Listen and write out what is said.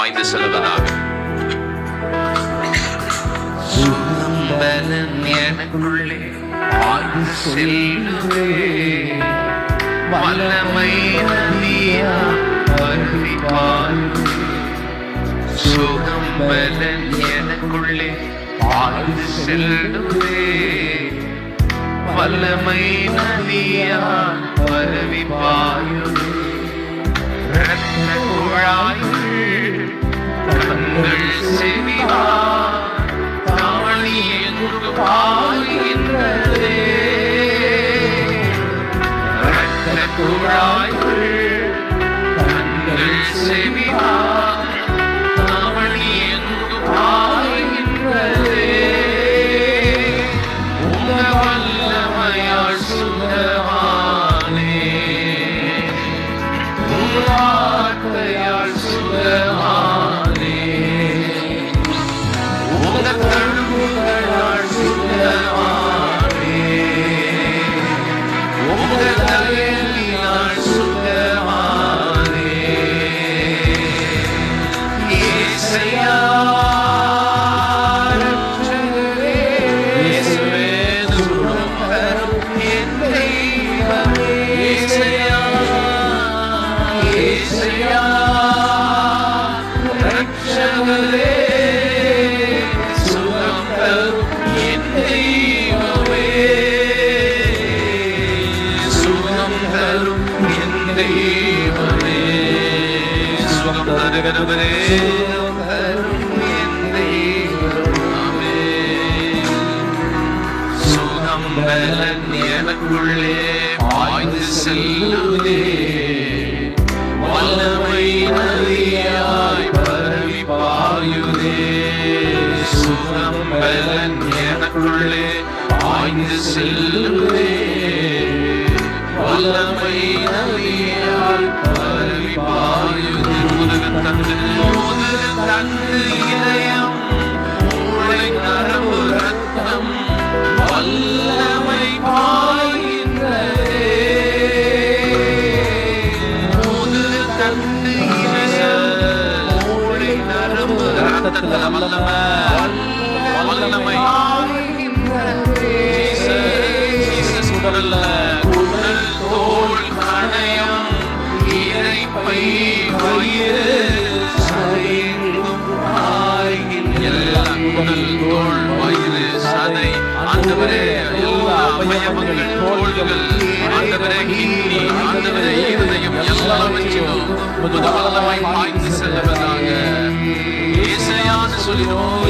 பாய்ந்து செல்வதாக. சுகம் பலன் எனக்குள்ளே பாய்ந்து செல்லுவே, வல்லமை நதியா வருவி பாயுவே. சுகம் பலன் எனக்குள்ளே பாய்ந்து செல்லுவே, வல்லமை நதியா வருவி பாயுவே. இரத்த குழாய்கள் கண்கள் செவிவார் தாழி எங்கு பாய்கின்றதே. இரத்த குழாய்கள் கண்கள் செவிவார் தாழி எங்கு பாய்கின்றதே. உங்க வல்லமையால் சுகமானே, வார்த்தையால் சுகமானே, உங்க தழும்புகளால் சுகமானே, உங்க தயவினால் சுகமானே. இயேசையா ரட்சகரே, இயேசுவே சுகம் தரும் என் தெய்வமே. இயேசையா ரட்சகரே, சுகம் தரும் என் தெய்வமே. சுகம் தரும் என் தெய்வமே. சுகம் தருகிறவரே, சுகம் தரும் என் தெய்வமே. சுகம் பலன் எனக்குள்ளே பாய்ந்து செல்லுதே, வல்லமை நதியாய் பரவி பாயுதே. சுகம் பலன் எனக்குள்ளே பாய்ந்து செல்லுதே, வல்லமை நதியாய் பரவி பாயுதே. முதுகு தண்டு இதயம் மூளை நரம்பு ரத்தம் வல்லமை பாய்கின்றதே. வல்லமை சுடல்ல உடல் தோல் கணையம் இறைப்பை வயிறு எல்லாம் உடல் தோல் வயிறு சதை ஆண்டவரே, எல்லா அவயவங்கள் தோள்கள் ஆண்டவரே, கிட்னி ஆண்டவரே, இருதயம் எல்லாவற்றையும் வல்லமை பாய்ந்து செல்வதாக. இயேசுவையான்னு சொல்லிடுவோம்.